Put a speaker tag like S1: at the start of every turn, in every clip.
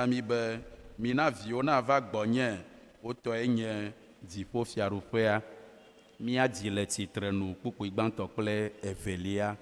S1: mi be mina viwo na va gbɔnye wotɔe nye dziƒo fiaɖuƒea. Míadzi le tsitrenu kpukpui gbãtɔ kple evelia.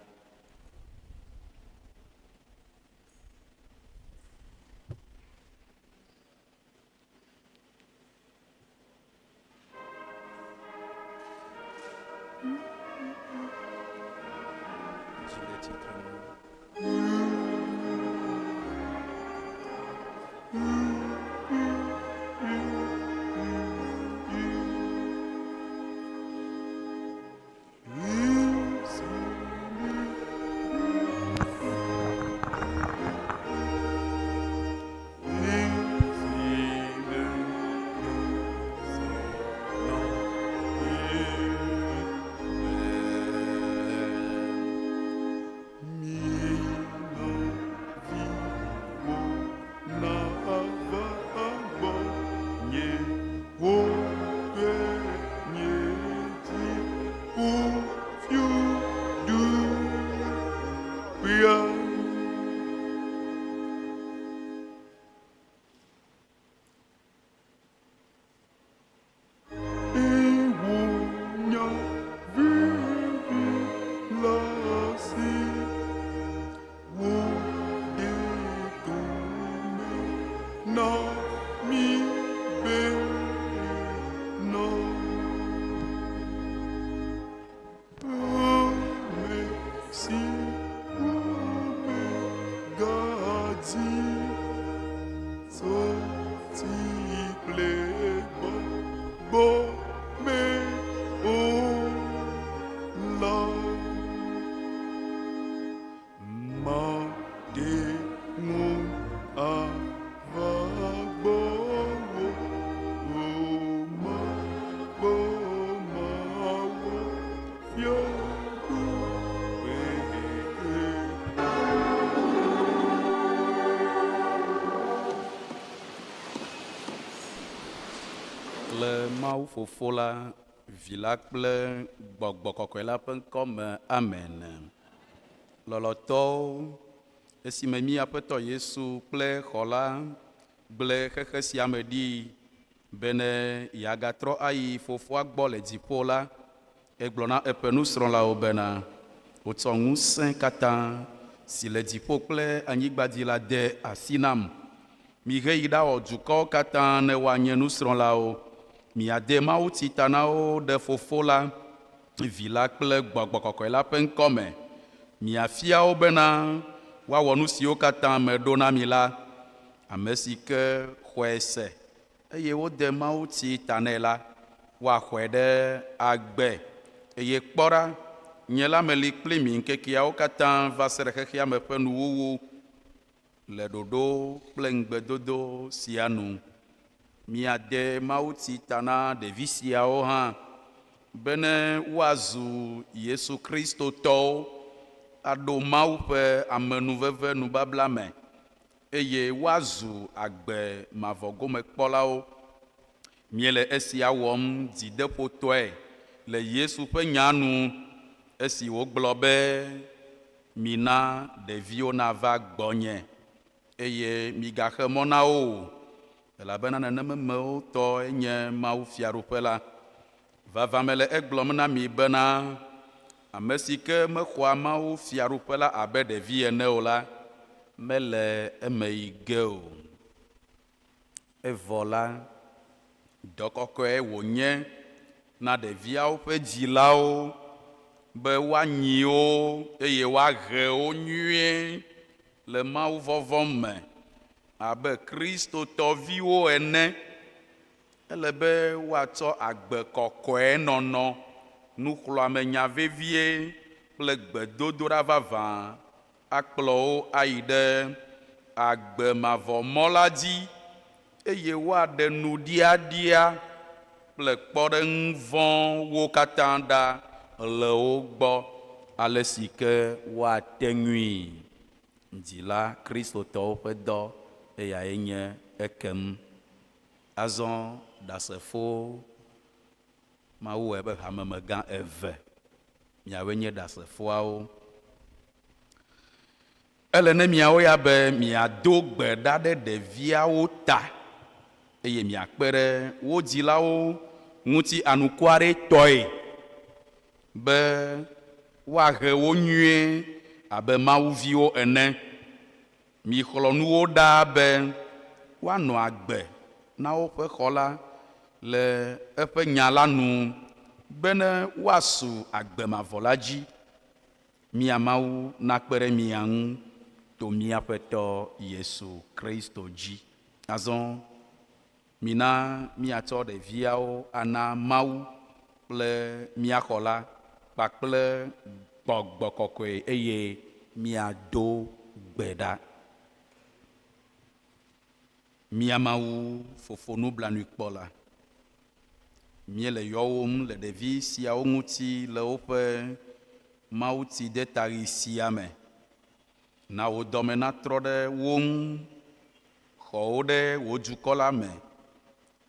S1: Le Mawu Fofo la, Vi la kple Gbɔgbɔ Kɔkɔe la ƒe ŋkɔ me, amen. Lɔlɔtɔwo, esime mí Aƒetɔ Yesu kple xɔ la gblẽ xexe sia me ɖi bene yeagatrɔ ayi Fofoa gbɔ le dziƒo la, egblɔ na eƒe nusrɔ̃lawo bena wotsɔ ŋusẽ katã si le dziƒo kple anyigba dzi la de asi nam. Miheyi ɖawɔ dukɔwo katã ne woanye nusrɔ̃lawo. Miade mawutsi ta na wo ɖe Fofo la, Vi la kple Gbɔgbɔ Kɔkɔe la ƒe ŋkɔ me. Miafia wo bena woawɔ nu siwo katã meɖo na mi la. Ame si ke xɔe se, eye wode mawutsi ta nɛ la, woaxɔe ɖe agbe. Eye kpɔ ɖa, nye la meli kpli mi ŋkekeawo katã va se ɖe xexea me ƒe nuwuwu le ɖoɖo kple ŋugbedodo sia nu. Miade mawutsi ta na ɖevi siawo hã bene woazu Yesu Kristo tɔwo, aɖo Mawu ƒe amenuveve nubabla me, eye woazu agbe mavɔgomekpɔlawo. Miele esia wɔm dzideƒotɔe le Yesu ƒe nya nu, esi wògblɔ be mina ɖeviwo nava gbɔnye, eye migaxe mɔ na wo, elabena nenememewo tɔ nye Mawu fiaɖuƒe la. Vava mele egblɔm na mi bena ame si ke mexɔa Mawu fiaɖuƒe la abe ɖevi ene o la, mele eme yi ge o. Evɔ la, dɔ kɔkɔe wònye na ɖeviawo ƒe dzilawo be woanyi wo eye woahe wo nyuie le Mawu vɔvɔ me abe kristotɔviwo ene. Ele be woatsɔ agbe kɔkɔe nɔnɔ, nuxlɔamenya vevie kple gbedodoɖa vavã akplɔ wo ayi ɖe agbe mavɔmɔ la dzi, eye woaɖe nu ɖiaɖia kple kpɔɖeŋu vɔ̃wo katã ɖa le wo gbɔ, ale si ke woate ŋui. Dzila kristotɔwo ƒe dɔ eyae nye ekem. Azɔ ɖasefo Mawu wɔe be hamemegã eve, miawoe nye ɖasefoawo. ele ne miawo ya be miado gbe ɖa ɖe ɖeviawo ta eye miakpe ɖe wo dzilawo ŋuti anuku aɖe tɔe be woahe wo nyuie abe mawuviwo ene. Mixlɔ nuwo ɖa be woanɔ agbe na woƒe xɔ la le eƒe nya la nu be ne woasu agbe mavɔ la dzi. Mia Mawu nakpe ɖe mia ŋu to míaƒe tɔ Yesu Kristo dzi. Azɔ mina miatsɔ ɖeviawo ana Mawu kple miaxɔ la kpakple gbɔgbɔ kɔkɔe eye miado gbe ɖa. Mia Mawu fofo nublanuikpɔla, míele yɔwòm le ɖevi siawo ŋuti le woƒe mawutsi de taɣi sia me. Na wò dɔme natrɔ ɖe wo ŋu, xɔwo ɖe wò dukɔ la me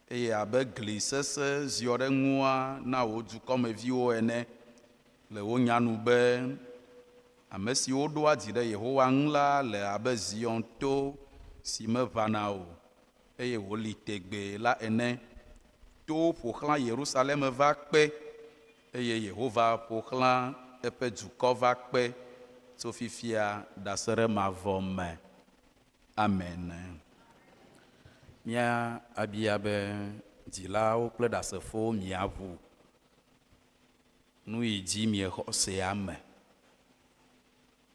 S1: eye abe gli sesẽ ziɔ ɖe ŋua na wò dukɔmeviwo ene le wo nyanu be ame siwo ɖo adzi ɖe Yehowa ŋu la le abe Zion to si meʋãna o eye wòli tegbe la ene. Towo ƒo xlã Yerusalem va kpe eye Yehowa ƒo xlã eƒe dukɔ va kpe tso fifia ɖase ɖe mavɔ me. Amen. Mía abia be dzilawo kple ɖasefowo miaʋu nu yi dzi miexɔ sea me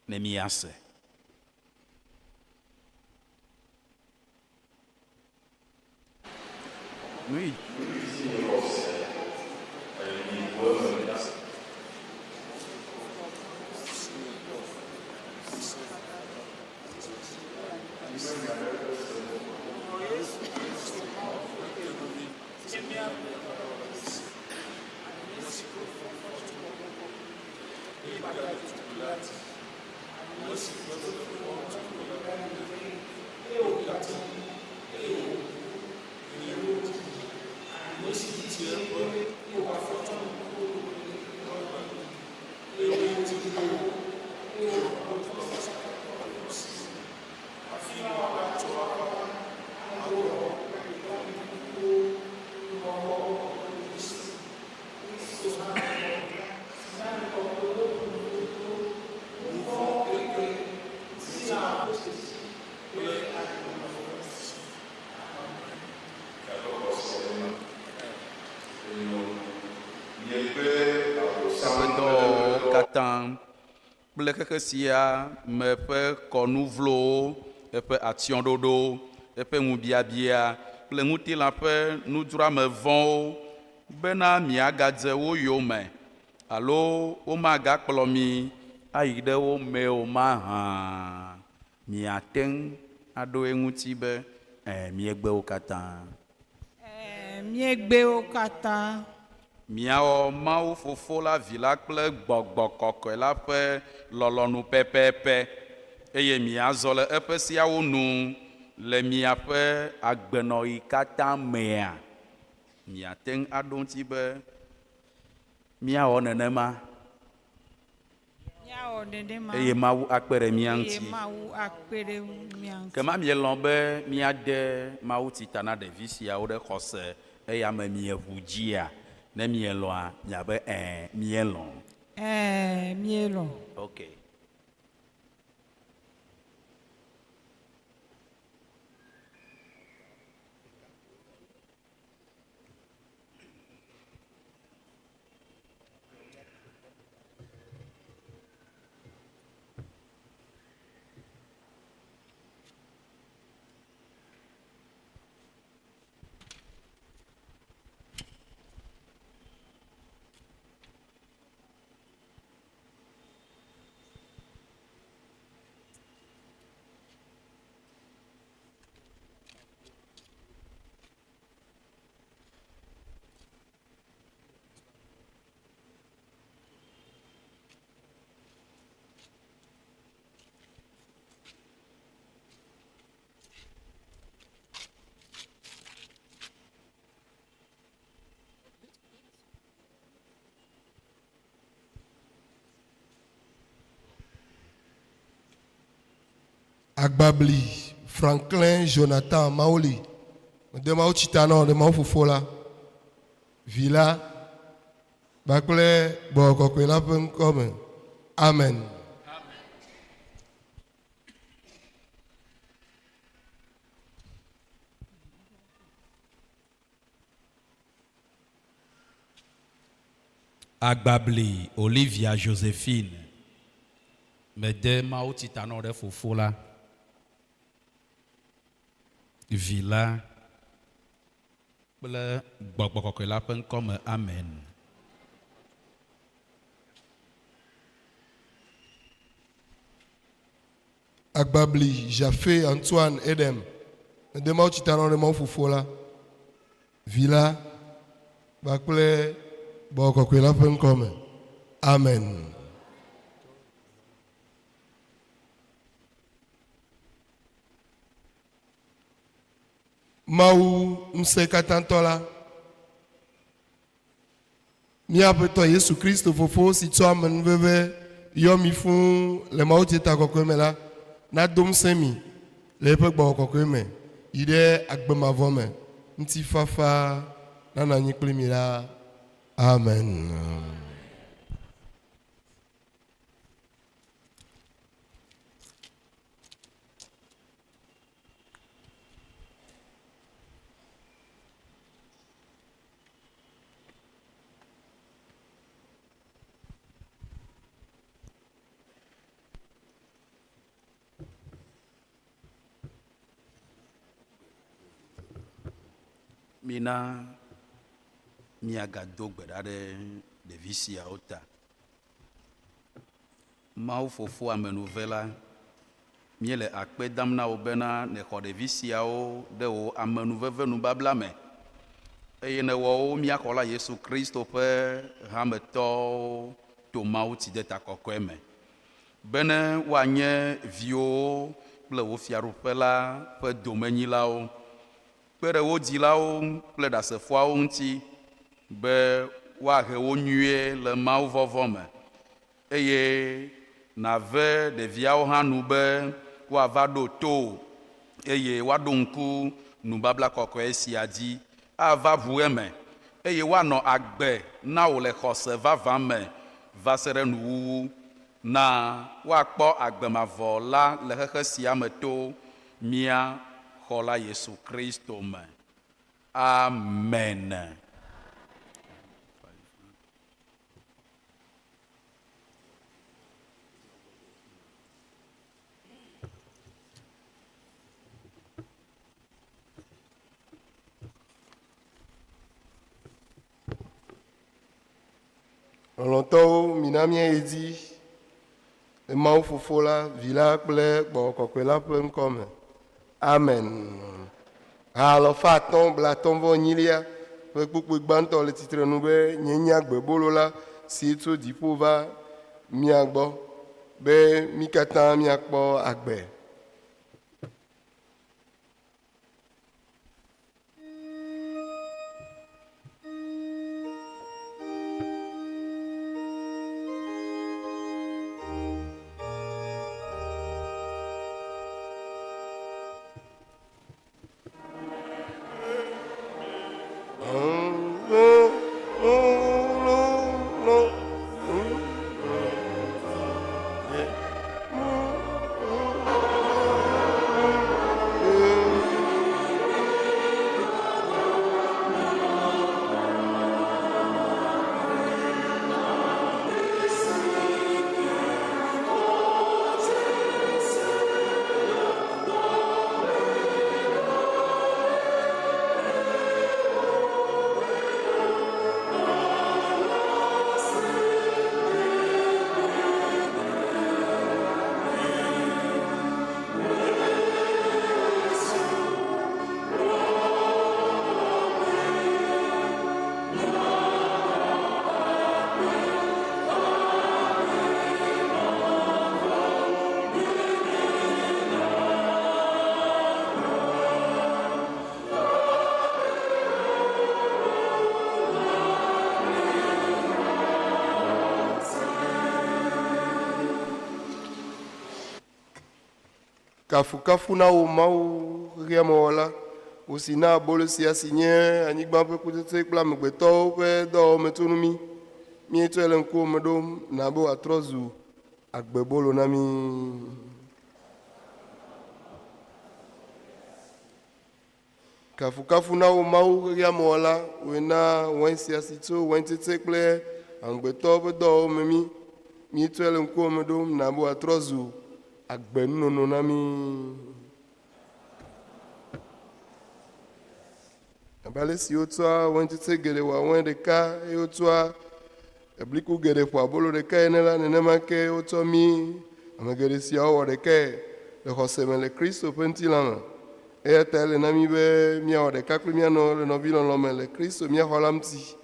S1: ne miase. Nu yi kple xexe sia me ƒe kɔnu vlowo, eƒe atsyɔ̃ɖoɖo, eƒe ŋubiabia kple ŋutilã ƒe nudzroame vɔ̃wo bena miagadze wo yome alo womagakplɔ mi ayi ɖe wo mewo mahã. Miate ŋu aɖo eŋuti be miegbe wo katã.
S2: Miegbe wo katã.
S1: Miawɔ Mawu Fofo la, Vi la kple Gbɔgbɔ Kɔkɔe la ƒe lɔlɔ̃nu pɛpɛpɛ eye miazɔ le eƒe siawo nu le miaƒe agbenɔɣi katã mea. Miate ŋu aɖo ŋuti be miawɔ nenema eye Mawu akpe ɖe mia ŋuti. Kema mielɔ̃ be miade mawutsi ta na ɖevi siawo ɖe xɔse eya me mieʋu dzia, ne mielɔ̃a miabe mielɔ̃.
S2: Mielɔ̃.
S1: Okay.
S3: Agbabli Franklin Jonathan Maoli de Mao Chitano de Mao Fofola Villa Bakle Bokokwela Penkome. Amen.
S1: Agbabli Olivia Joséphine Mede Mao Titano de Fofola Villa Ble Bokokwela Penkome. Amen.
S3: Agbabli Jafé Antoine Edem de Mao Chitano de Mao Fofola Villa Bakle Bokokwela Penkome. Amen. Maou Msekatantola Miapeto Yesu Christ fofo si tu amen veve yomi fun le Mao Tita Kokweme la na dom semi le pe gbo Kokweme ide agbemavome nti fafa na na nyikplimi la. Amen.
S1: Mina miagado gbeda ɖe ɖevi siawo ta. Mawu fofo amenuve la, míele akpe dam na wo bena nexɔ ɖevi siawo ɖe wo amenuveve nubabla me eye ne wɔwo míaxɔ la Yesu Kristo ƒe hametɔwo to Mawu tsidetakɔkɔe me bene woanye viwo kple wo fiaɖuƒe la ƒe domenyilawo kpe ɖe wo dzilawo kple ɖasefoawo ŋuti be woahe wo nyuie le Mawu vɔvɔ me eye nave ɖeviawo hã nu be woava ɖo to eye woaɖo ŋku nubabla kɔkɔe sia dzi ava ʋu eme eye woanɔ agbe na wo le xɔse vavã me va se ɖe nuwuwu na woakpɔ agbemavɔ la le xexe sia me to mía xɔla Yesu Kristo me. Amen.
S3: Longtemps, Minamia Edi, le Mao Fofola, Villa Kple, Bokokwela Penkome. Amen. Alors, faton, blaton, vonilia, pour banto le titre nouvelle, Nyenya Gbebolola, si tu dis pour va, miagbo, be, mikatan, miakbo, agbe. Kafu na wo mawu riamola aussi na bolo si asigné anyigba pe kutete kpla megbeto pe do metunumi mi to ele nko medom na bo atrozu agbebolo na mi kafu na wo mawu riamola wena wensi asito wentete kple angbeto pe do memi mi to ele nko medom na bo atrozu agbenuno na mi abale si otoa wentete gede wa wendeka e otoa ebliku gede po abolo deka enela nenema ke oto mi amagede si awo deka le hoseme le Kristo pentilama e tele na mi be mi awo deka kle mi ano le novilo lo me le Kristo mi holamti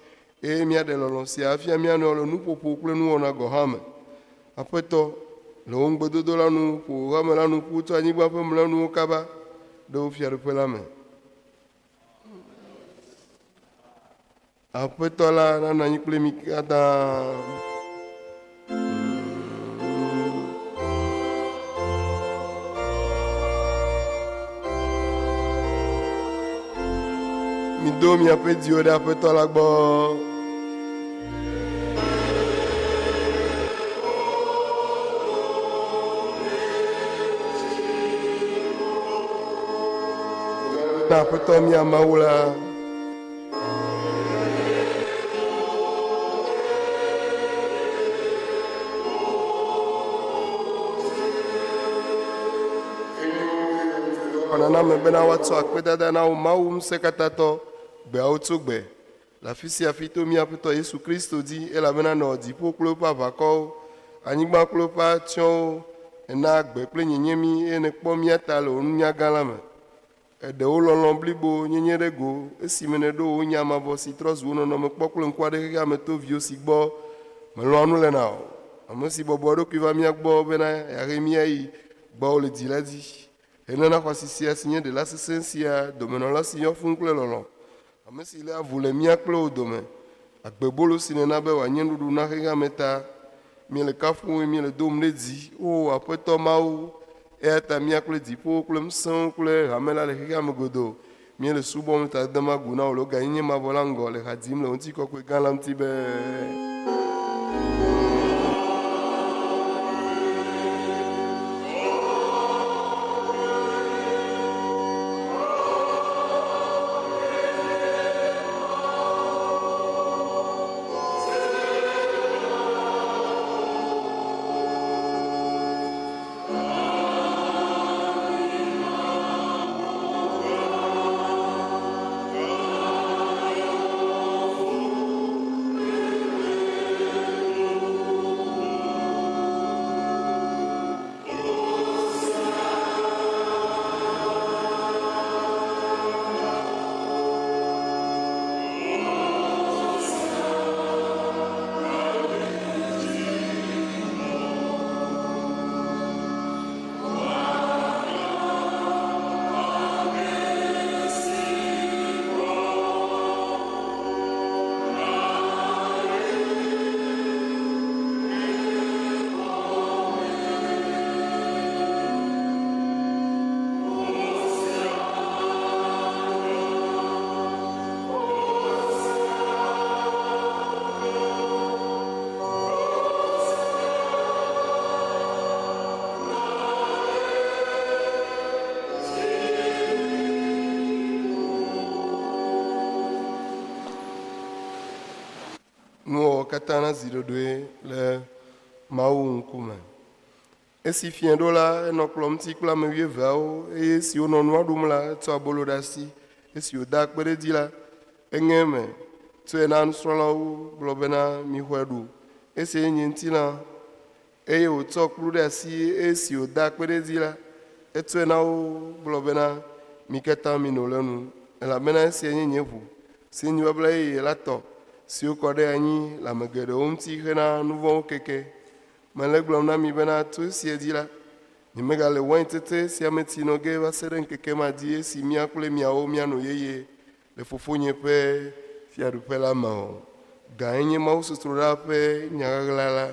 S3: e mi ade lo si afia mi ano lo nupopo kle nu ona gohame apeto lo ngbedodo la nu po rame la nu puto anyigba pe mla nu kaba do fiaru pe la me apeto la na nanyi kple mi kata mi do mi ape dio de apeto la gbo na apeto mi amaula na me bena watu akpedada na mawu msekatato gbe autogbe la fisi afito mi apeto Yesu Kristo di ela bena no di poklo papa ko anyigba klo pa tion na gbe ple nyenyemi ene kpo mi atalo onunya galame ede ololon blibo nyenyerego esimene do onya mabo citrus wono no me kpoklo nkwade ga me to vio sigbo me lo anu le na amosi bobo do kiva mi agbo bena yaremia yi gbo le diladi enana kwa sisi asigné de l'assistencia domeno la signon funkle lolo amesi le avule mia klo dome agbebolo sinena be wa nyendudu na hega meta mi le kafu mi le dom le di o apeto mawu eta mia klo di po klo mson klo ramela le hega mgodo mi le subo mta dama guna o lo ganye ma volango le hadim le onti ko ko galam tibe nous katana zidodoe le mawu nkume esi fiendo la no klomti kla me wievao e si ono no adum la to abolo dasi esi oda kpere di la engeme to enan solo globena mi hwedu esi enyinti na e o to kru dasi esi oda kpere di la eto na o globena mi keta mi no lenu la mena esi enyenyevu si nyi babla e la to si o kode anyi la megede omti hena nouveau keke mele glom na mi bena to si edila ni megale wentete si ameti no ge va seren keke ma die si mi akule mi awo mi ano yeye le fofonye pe fiaru pe la ma ga enye ma usutura pe nyagalala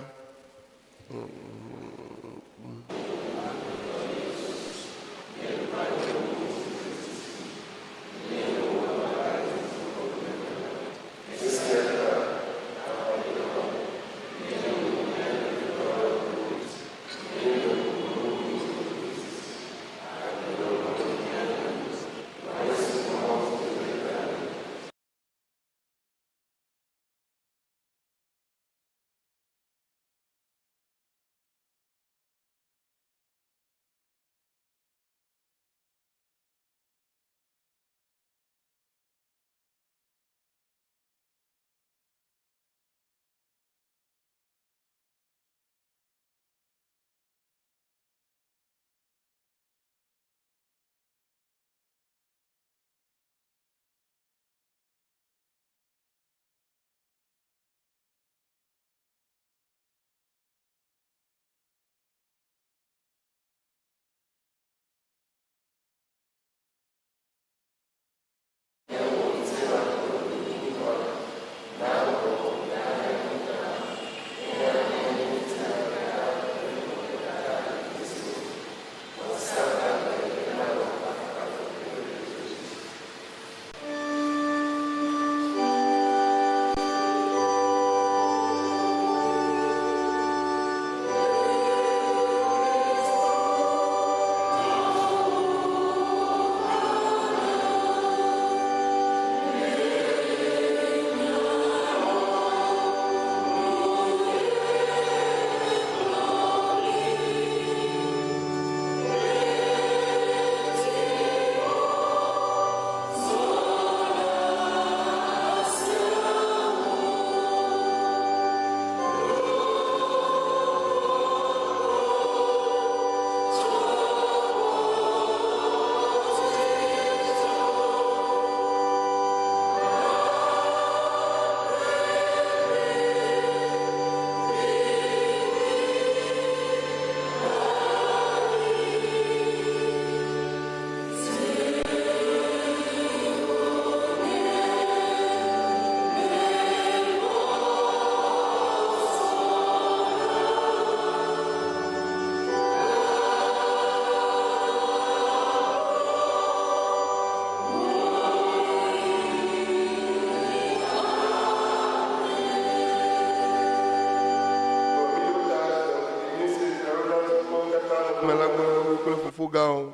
S3: yevugãwo,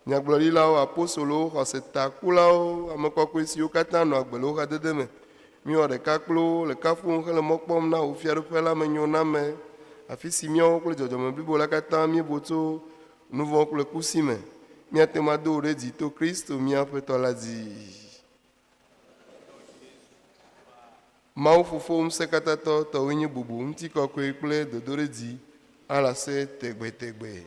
S3: nyagblɔɖilawo, apostolowo, xɔsetakulawo, ame kɔkɔe siwo katã nɔ agbe le woxa dede me. Míwɔ ɖeka kplo le kaƒom hele mɔ kpɔm na wò fiaɖoƒe la me nyo na me. Afi si míawo kple dzɔdzɔme blibo la katã míebo tso nu vɔ̃ kple kusi me. Míate ŋu ado wo ɖe dzi to Kristo míaƒe tɔ la dzi. Mawu Fofo Ŋusẽkatãtɔ tɔwoe nye bubu, ŋutikɔkɔe kple dodoɖedzi alase tegbetegbe.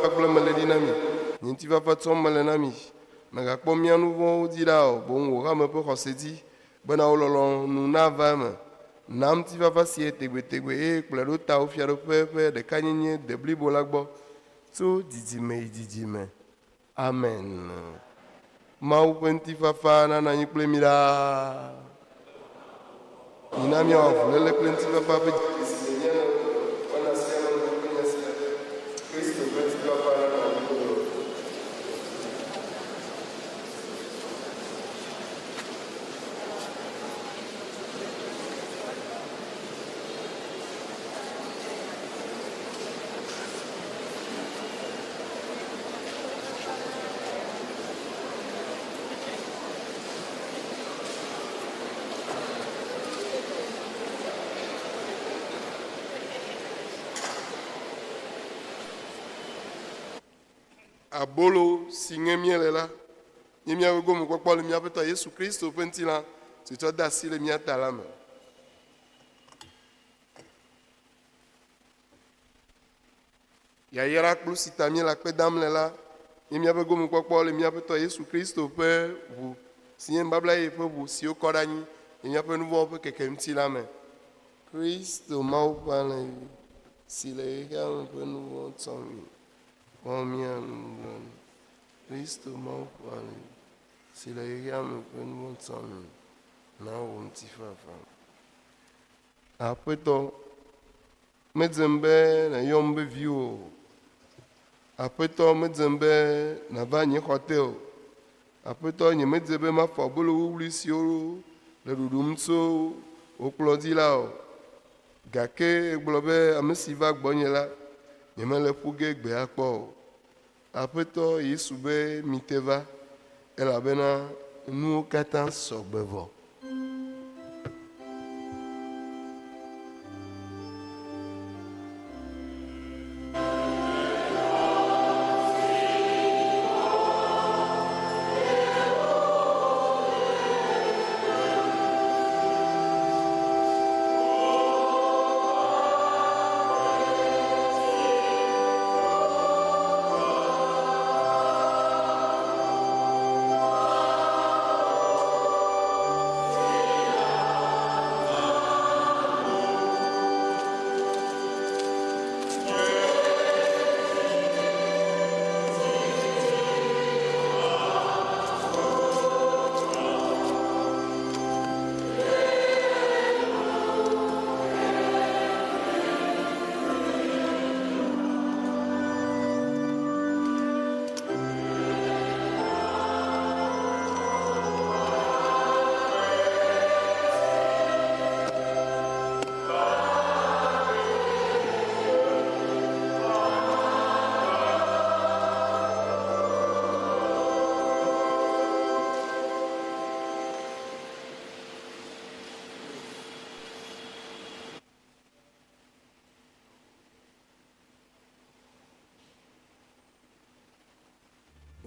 S3: Kple mele ɖi na mi, nye ŋutifafa tsɔm mele na mi, megakpɔ mía nu vɔ̃wo dzi ɖa o, boŋ wò hame ƒe xɔse dzi, bena wo lɔlɔ̃ nu nava eme. Na ŋutifafa sie tegbetegbe eye kplɔe ɖo tawò fiaɖoƒe ƒe ɖekanyenye de blibo la gbɔ, tso dzidzime yi dzidzime. Amen. Mawu ƒe ŋutifafa nana anyi kple mi ɖaa. Mina míawɔ avuléle kple ŋutifafa ƒe abolo si ŋe míele la, nye míaƒe gomekpɔkpɔ le míaƒe tɔ Yesu Kristo ƒe ŋutilã si tsɔ de asi le mía ta la me. Yayra kplu si ta míele akpe dam le la, nye míaƒe gomekpɔkpɔ le míaƒe tɔ Yesu Kristo ƒe ʋu si nye nubabla ye ƒe ʋu siwo kɔ ɖe anyi le míaƒe nu vɔ̃wo ƒe keke ŋuti la me. Kristo Mawu ƒe alẽ si le xexea me ƒe nu vɔ̃ tsɔ mi. Kristo Mawu ƒe alẽ si le xexea me ƒe nu vɔ̃ tsɔ mi na wò ŋutifafa. Aƒetɔ, medzem be nàyɔm be viwò o. Aƒetɔ, medzem be nàva nye xɔ te o. Aƒetɔ, nyemedze be mafɔ abolo wuwlui siwo le ɖuɖum tso wò kplɔ̃ dzi la o. Gake egblɔ be ame si va gbɔnye la, nyemele ƒu ge gbe akpɔ o. Aƒetɔ Yesu be mite va, elabena nuwo katã sɔgbe vɔ.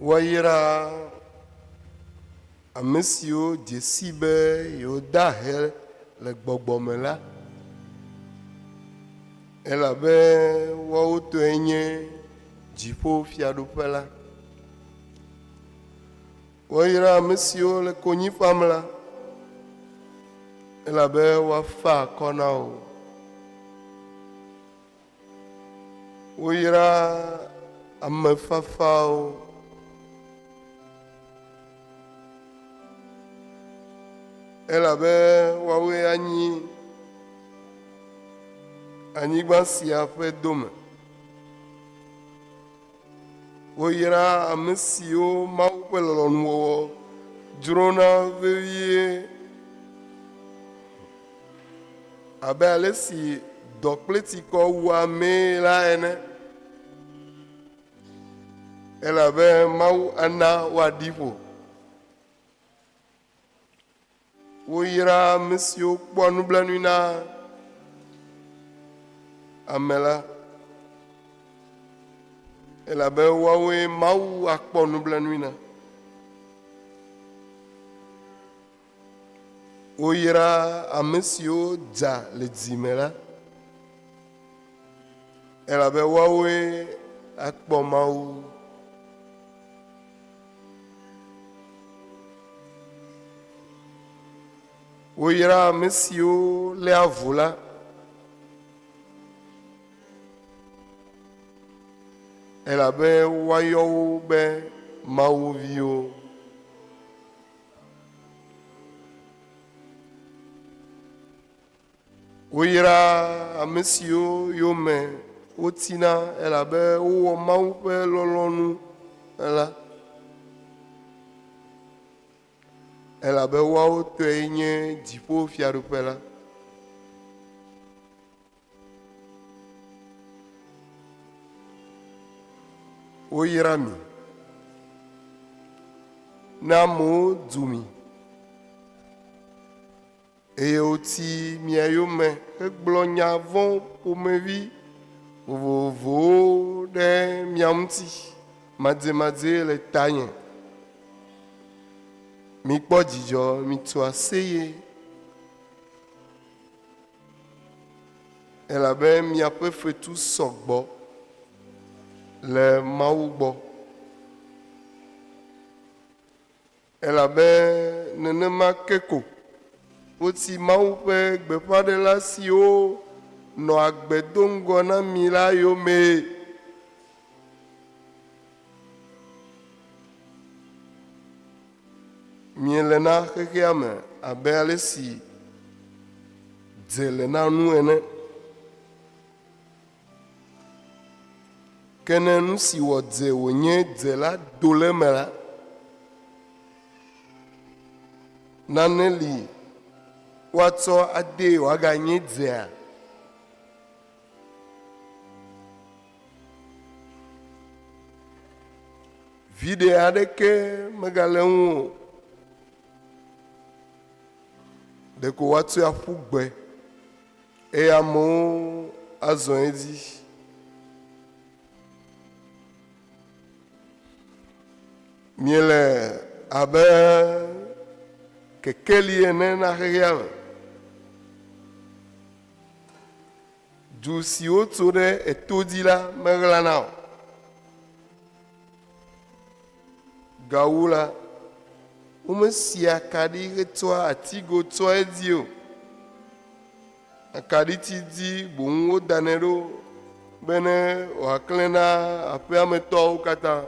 S3: Woyra ame siwo dze si be yewoda he le gbɔgbɔme la, elabe woawo tɔe nye dziƒo fiaɖuƒe la. Woyra ame siwo le konyi fam la, elabe woafa akɔ na wo. Woyra ame fafawo, elabe woawoe anyi anyigba sia ƒe dome. Woyra ame siwo Mawu ƒe lɔlɔ̃nuwɔwɔ dzrona vevie abe ale si dɔ kple tsikɔ wu amee la ene, elabe Mawu ana woaɖi ƒo. Woyra ame siwo kpɔa nublanui na ame la, elabe woawoe Mawu akpɔ nublanui na. Woyra ame siwo dza le dzime la, elabe woawoe akpɔ Mawu. Woyra ame siwo lé avu la, elabe woayɔ wo be Mawu viwo. Woyra ame siwo yome wotina elabe wowɔ Mawu ƒe lɔlɔ̃nu la, elabe woawo tɔe nye dziƒo fiaɖuƒe la. Woyra mi, ne amewo du mi, eye woti mia yome hegblɔ nya vɔ̃ ƒomevi vovovowo ɖe mia ŋuti madzemadze le tanye. Mikpɔ dzidzɔ, mitu aseye, elabe miaƒe fetu sɔgbɔ le Mawu gbɔ. Elabe nenema ke ko woti Mawu ƒe gbeƒãɖela siwo nɔ agbe do ŋgɔ na mi la yome. Miele na xexea me abe ale si dze le na nu ene. Ke ne nu si wɔ dze wònye dze la do le me la, nane li woatsɔ ade wòaganye dzea. Viɖe aɖeke megale ŋu o, ɖeko woatsɔe aƒu gbe eye amewo azɔ edzi. Miele abe kekeli ene na xexea me. Du siwo tso ɖe eto dzi la meɣlana o. Gawu la, womesia akaɖi hetsɔa atigo tsɔa edzi o. Akaɖiti dzi boŋ wodanɛ ɖo bene wòaklẽ na aƒea me tɔwo katã.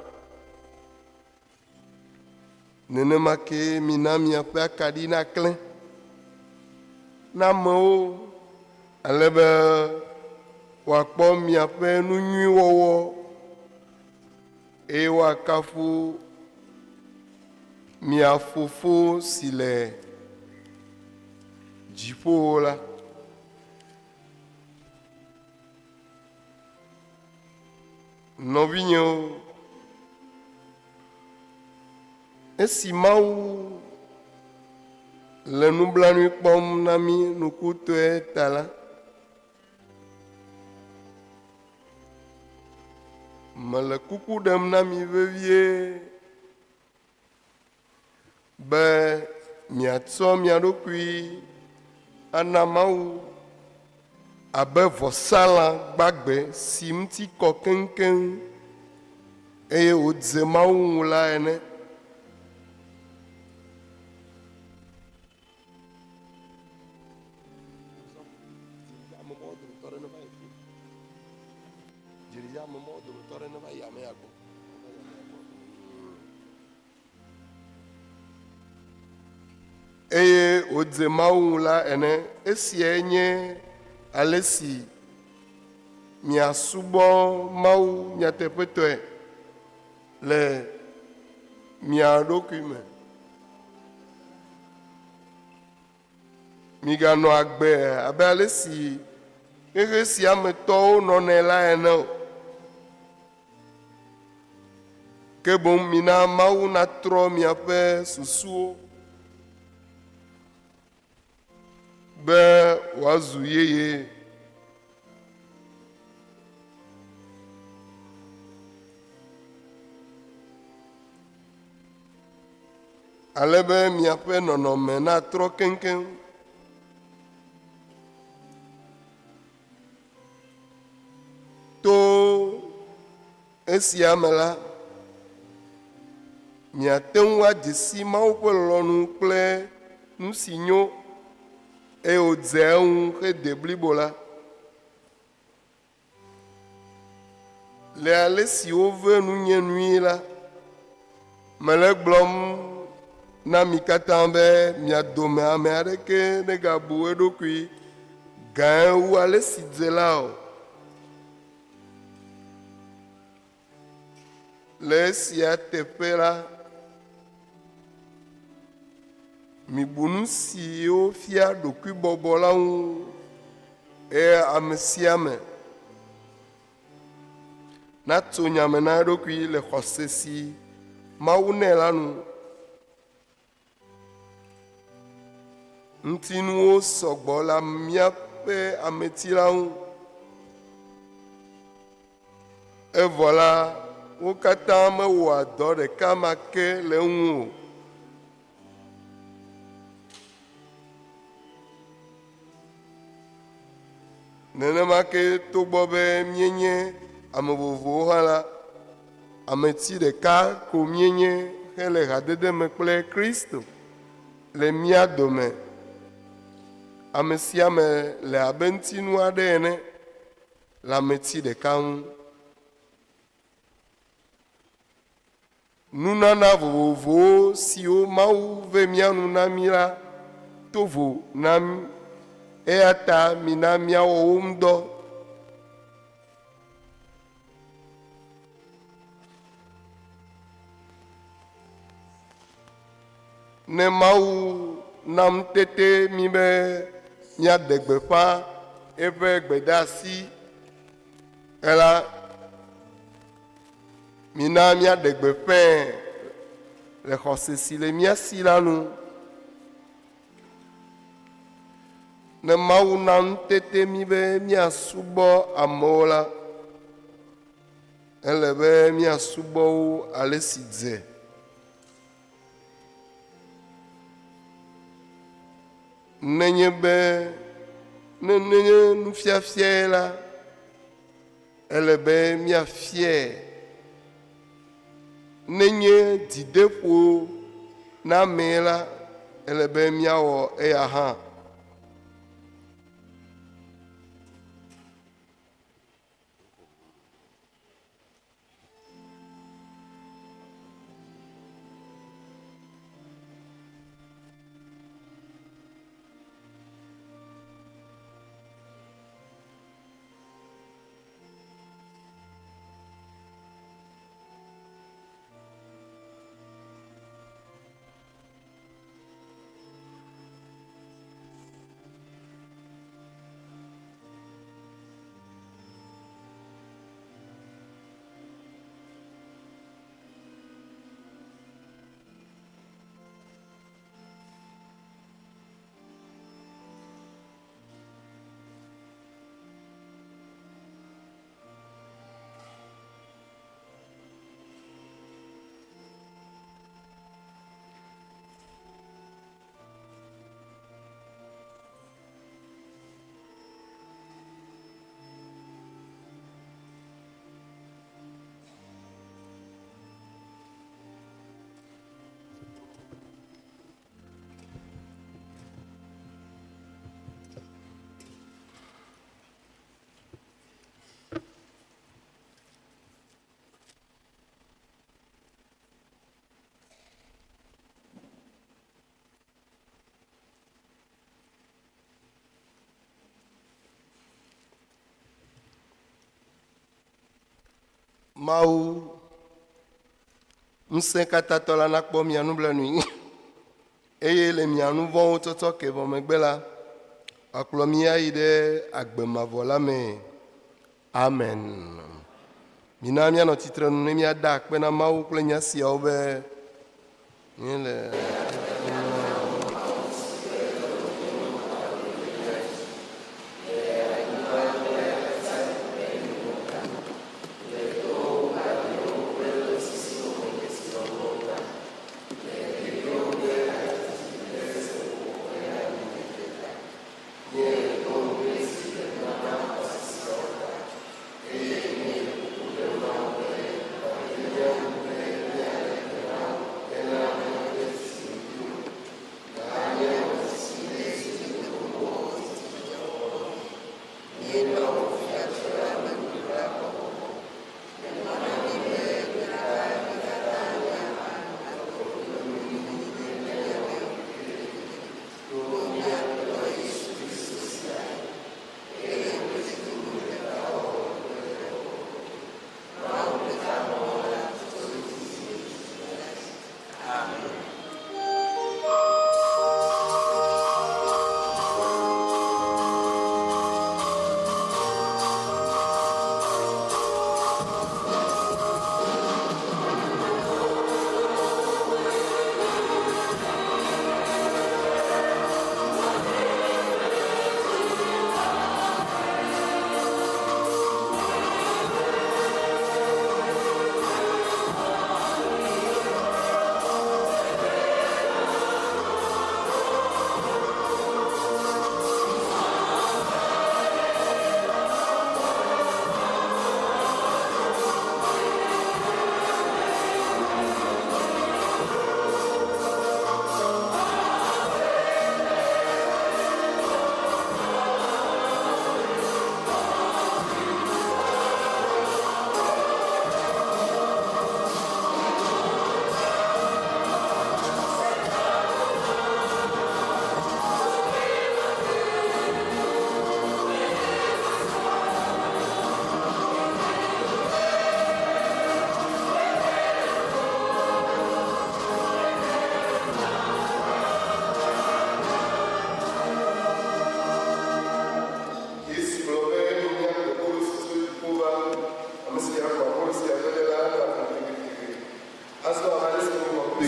S3: Nenema ke mina miaƒe akaɖi naklẽ na amewo, alebe wòakpɔ miaƒe nu nyui wɔwɔ eye wòakafu mia Fofo si le dziƒo la. Nɔvinyewo, esi Mawu le nublanui kpɔm na mi nukutɔe ta la, mele kuku ɖem na mi vevie be miatsɔ mia ɖokui ana Mawu abe vɔsalã gbagbe si ŋuti kɔ keŋkeŋ eye wòdze Mawu ŋu la ene. Eye wòdze Mawu ŋu la ene. Esiae nye ale si miasubɔ Mawu nyateƒetɔe le mia ɖokui me. Miganɔ agbe abe ale si xexe sia me tɔwo nɔnɛ la ene o. Ke boŋ mina Mawu natrɔ miaƒe susuwo be wòazu yeye. Ale be miaƒe nɔnɔme natrɔ keŋkeŋ. To esia me la, miate ŋu adze si Mawu ƒe lɔlɔ̃nu kple nu si nyo eye wòdze eŋu hede blibo la. Le ale si wove nunyenui la, mele gblɔm na mi katã be mia dome ame aɖeke negabu eɖokui gã wu ale si dze la o. Le esia teƒe la, mibu nu siwo fia ɖokuibɔbɔ la ŋu eye ame sia ame natso nyame na eɖokui le xɔse si Mawu nɛ la nu. Ŋutinuwo sɔgbɔ le míaƒe ameti la ŋu. Evɔ la, wo katã mewɔa dɔ ɖeka ma ke le eŋu o. Nenema ke togbɔ be míenye ame vovovowo hã la, ameti ɖeka ko míenye hele hadede me kple Kristo le mía dome. Ame sia ame le abe ŋutinu aɖe ene le ameti ɖeka ŋu. Nunana vovovowo siwo Mawu ve mía nu na mí la to vo na mí, eya ta mina míawɔ wo ŋu dɔ. Ne Mawu nam tete mi be míade gbeƒã eƒe gbedeasi ela, mina míaɖe gbeƒãe le xɔse si le mía si la nu. Ne Mawu nam tete mi be míasubɔ amewo la, ele be míasubɔ wo ale si dze. Nenye be nenye nufiafia la, ele be míafiae. Nenye dzideƒo na ame la, ele be míawɔ eya hã. Mawu ŋusẽ katãtɔ la nakpɔ mia nublanui eye le mia nu vɔ̃wo tsɔtsɔ ke vɔ megbe la, akplɔ mi ayi ɖe agbemavɔ la me. Amen. Mina mianɔ tsitrenu ne miada akpe na Mawu kple nya siawo be míele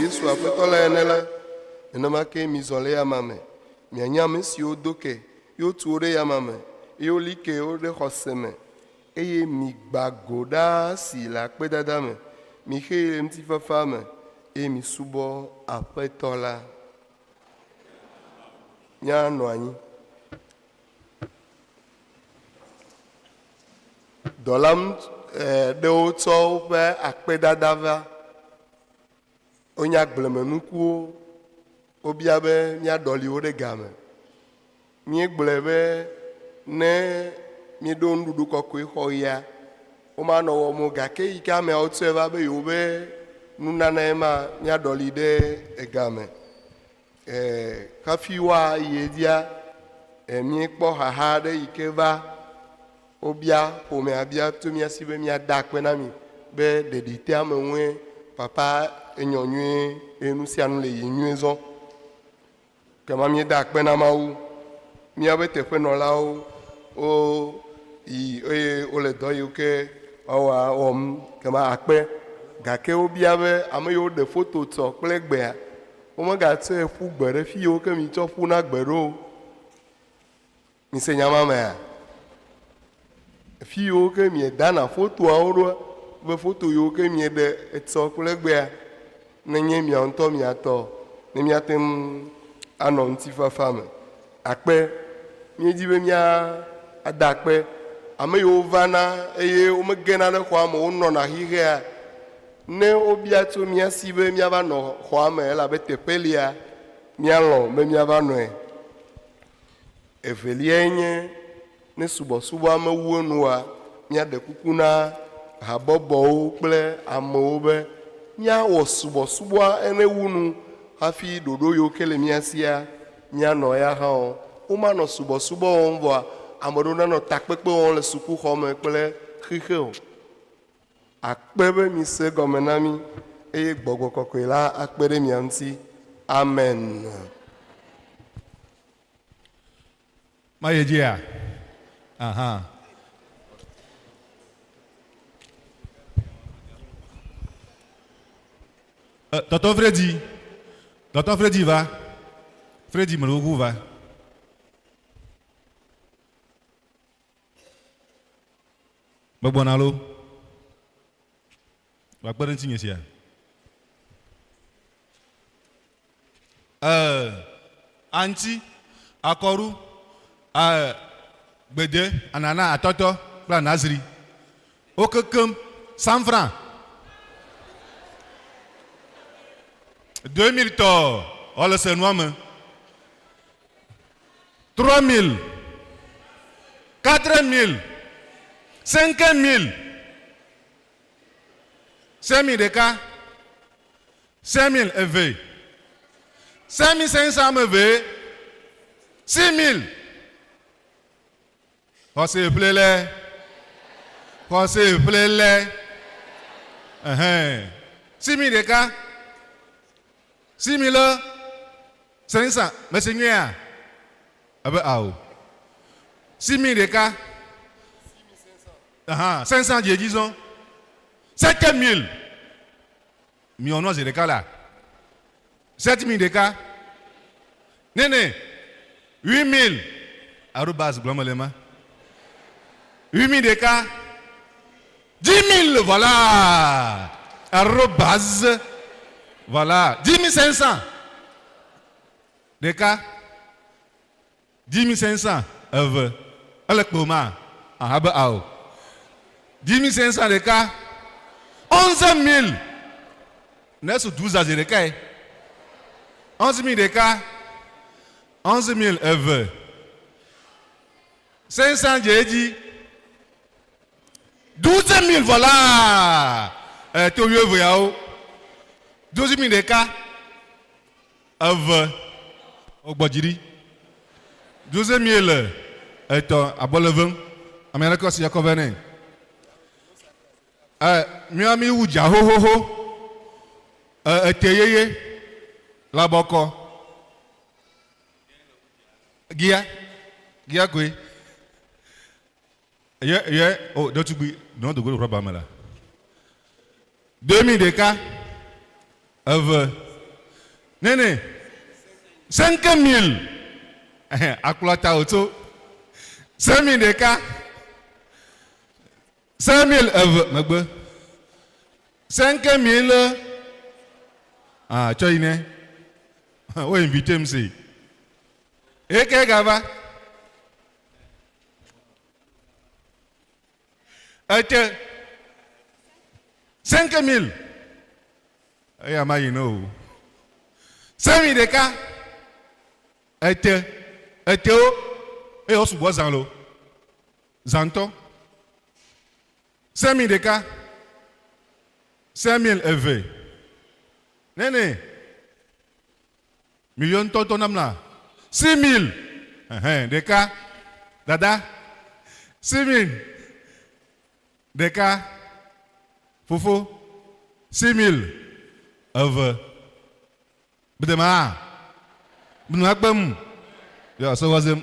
S3: Yesu aƒetɔ le ene la, nenema ke mizɔ le yama me. Mianya ame siwo do ke, yewo tu wo ɖe yama me, eye woli ke wo ɖe xɔse me, eye migba go ɖaa si le akpedada me, mixe le ŋutifafa me, eye misubɔ aƒetɔ la. Míanɔ anyi. Dɔlam ɖewo tsɔ woƒe akpedada va. Wonye agblemenukuwo, wobia be míaɖɔli wo ɖe game. Míegblɔe be ne míeɖo nuɖuɖu kɔkɔe xɔ ya, womanɔ wɔm o, gake yi ke ameawo tsɔe va be yewo be nunana ma míaɖɔli ɖe egame. Kafi woayi edzia, míekpɔ haha ɖe yi ke va, wobia ƒomea bia to mía si be míada akpe na mi be ɖeɖitea me ŋue papa enyo nyuie, enu sia nu le yi nyuie zɔ. Kema míeda akpe na Mawu, míabe teƒenɔlawo wo yi eye wole dɔ yiwo ke wɔm kema akpe, gake wobia be ame yiwo ɖe foto tsɔ kple gbea, womegatsɔe ƒu gbe ɖe fi yiwo ke mi tsɔ ƒuna gbe ɖo. Mise nyama mea, fi yiwo ke miedana fotoawo ɖo, be foto yiwo ke mieɖe etsɔ kple gbea, nenye miawo ŋutɔ miatɔ, ne miate ŋu anɔ ŋutifafa me. Akpe, míedi be ada akpe, ame yiwo vana eye womegena ɖe xɔa me, wonɔna xixea, ne wobia tso mía si be míava nɔ xɔa me elabe teƒe lia, míalɔ̃ be míava nɔe. Eveliae nye ne subɔsubɔ mewu enua, míaɖe kuku na habɔbɔwo kple amewo be míawɔ subɔsubɔa ene wu nu hafi ɖoɖo yiwo ke le mía sia míanɔ ya hã o. Womanɔ subɔsubɔ wɔm vɔa, ame ɖewo nanɔ takpekpe wɔm le sukuxɔ me kple xixe o. akpe be mi se gɔme na mi eye gbɔgbɔ kɔkɔe la akpe ɖe mia ŋuti. Amen.
S4: Mayedia. Aha. Tonton Freddy. Tonton Freddy va. Freddy Malougou va. Babonalo. Va pas d'un signe ici. Anti, Akoru, Bede, Anana, Atoto, Plan Nazri. Aucun 100 francs. 2000 tor. Oh le Seigneur. 3000. 4000. 5000. 5000 de cas. 5000 EV. 5500 EV. 6000. S'il vous plaît. S'il vous plaît. 6000 de cas. 6500. Mais Seigneur. Ah ben, ah. 6000 de cas. 500 disons. 7000. Millions de cas là. 7000 de cas. Néné. 8000. Arrobas, blamelema. 8000 de cas. 10 000, voilà. Arrobas. Voilà. 10 500. De cas. 10 500. Avec moment. Ah, bah, ah. 10 500 de cas. 11 000. N'est-ce 12 de cas. 11 000 de cas. 11 000 EV. 500 j'ai dit. 12 000 voilà. 12 000 de cas. EV. Au Bodjiri. 12 000. À Bolevin. Amérique, c'est Yakovene. Miami ou Jaho ho ho. Teyeye. La Boko. Gia quoi? Yeah. Oh, don't you be not to go to Rabamala. 2000 de cas. Néné. 5000. Akulata auto. 5000 de cas. 5000 Magbe. 5000. Ah, tu es où invité monsieur? Et qu'est-ce qu'il va? 5000. Et à you know. 5000 de cas. Et on se voit dans l'eau. Zanto. 5000 de cas. 5000 EV. Néné. Million de tonton là. 6 000. Des cas. Dada. 6 000. Des cas. Fofo. 6 000. Of. Bedema. Benakbam. Ya, so was him.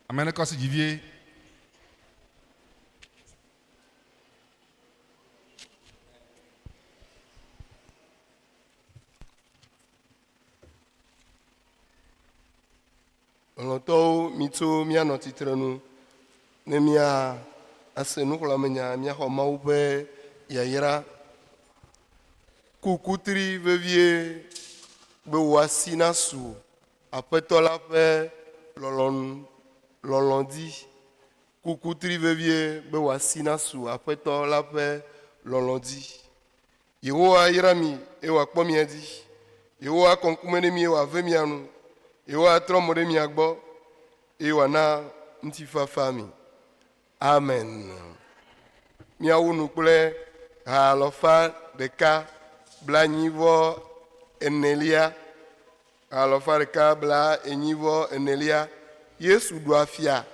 S4: Amena kosi jivier.
S3: Lɔtɔwo mitso mianɔ tsitre nu ne mia ase nuxlɔmenya miaxɔ Mawu ƒe yayra. Kukutri vevie be woasi nasu Aƒetɔ la ƒe lɔlɔ̃di. Kukutri vevie be woasi nasu Aƒetɔ la ƒe lɔlɔ̃di. Yehowa yra mi eye wòakpɔ mia dzi. Yehowa kɔ ŋkume ɖe mi eye wòave mia nu. Yehowa trɔ mo ɖe mia gbɔ eye wòana ŋutifafa mi. Amen. Miawu nu kple ha 184. Ha 184. Yesu ɖu afia.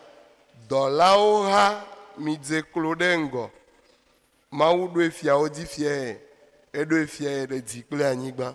S3: Dɔlawo ha midze klo ɖe ŋgɔ. Mawu ɖo fiawo dzi fia eɖo fia ɖe dzi kple anyigba.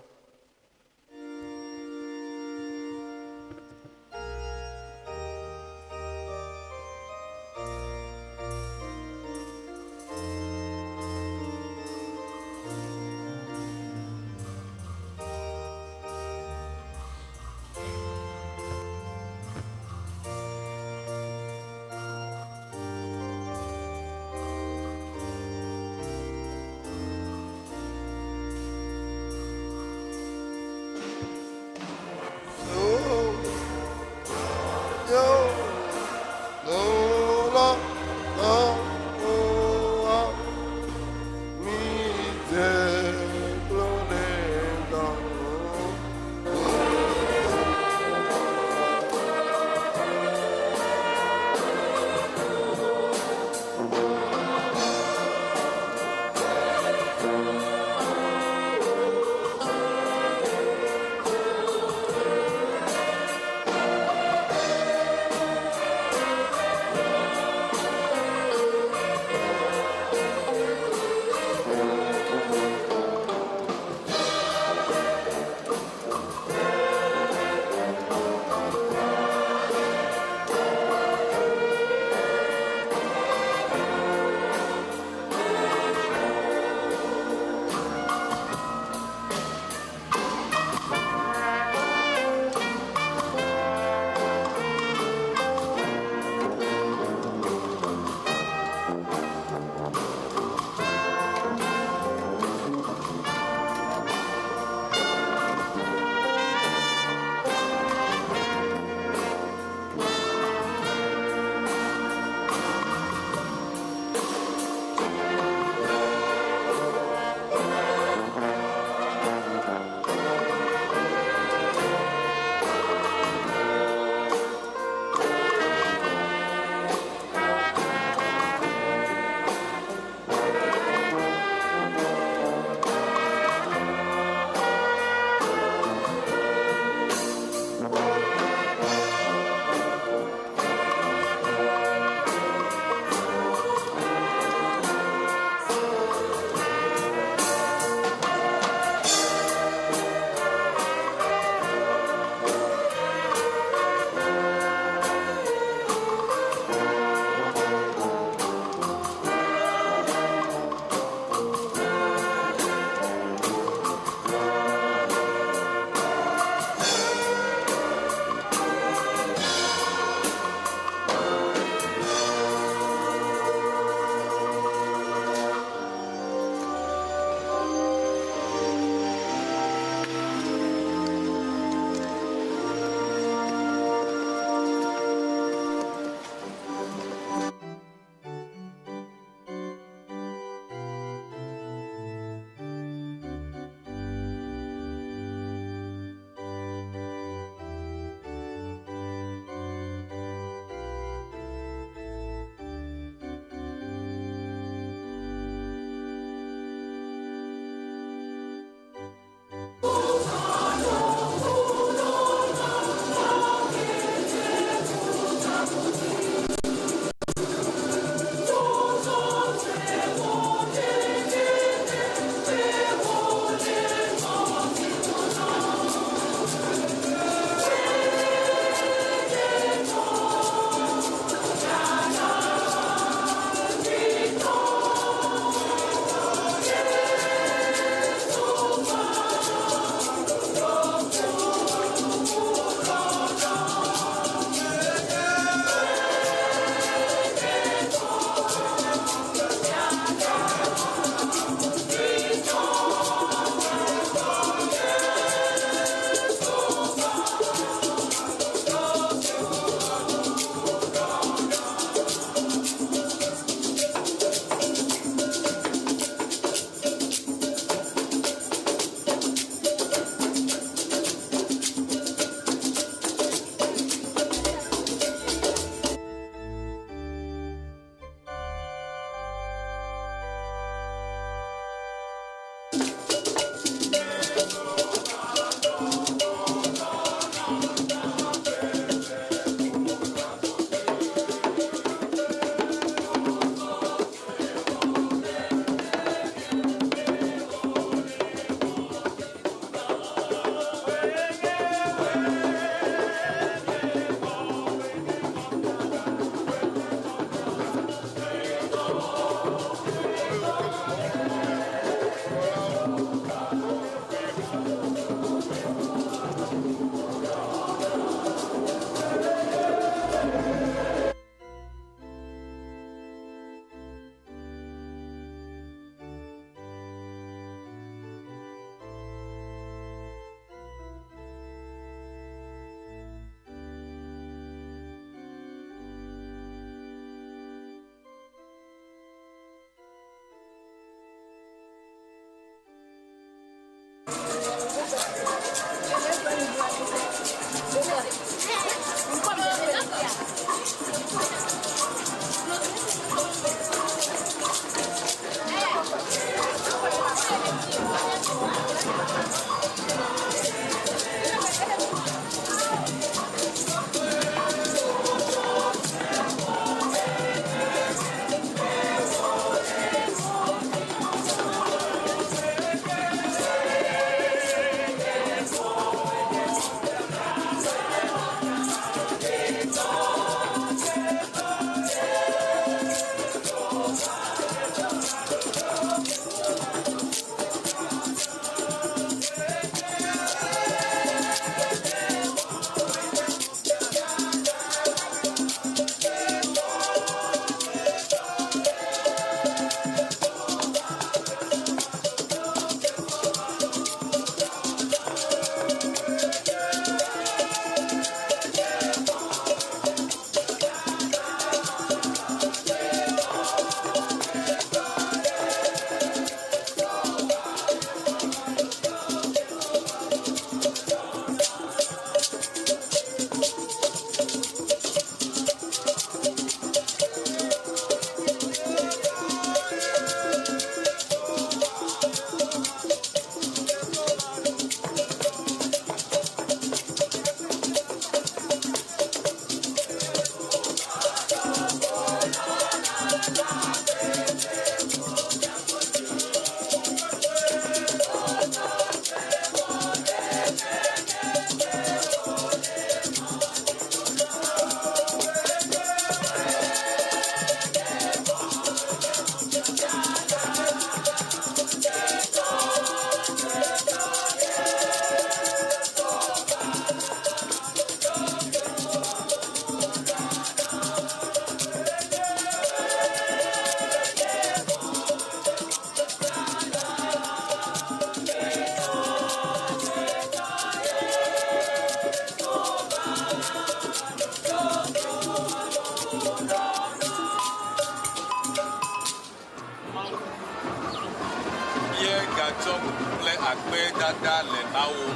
S5: dada le nawo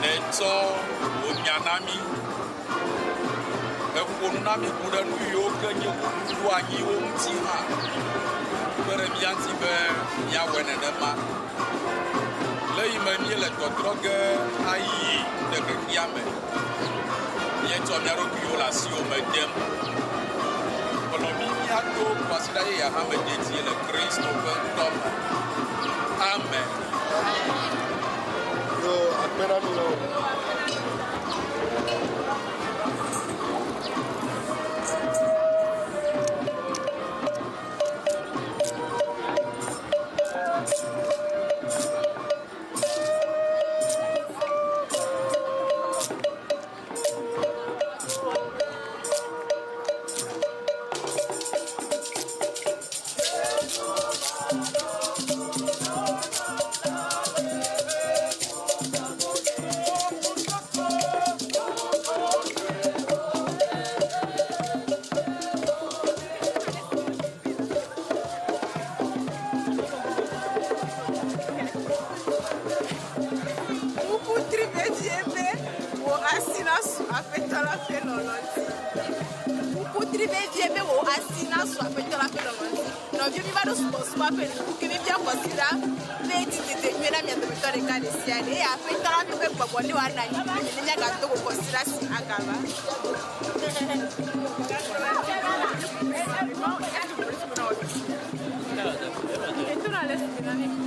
S5: netsɔ wonyanami eƒonunami ku ɖe nu yiwo ke nye ƒonuɖu anyiwo ŋuti hã kpe ɖe mía ŋuti be míawɔe nenema le yi me míele tɔtrɔ ge ayi ɖe xexia me míetsɔ mía ɖokuiwo le asiwo me dem kplɔ mi míato kɔsiɖa yeye hã me dedie le Kristo ƒe ŋkɔ me. Amen.
S3: Yo, apenas mi no.
S6: Tú no le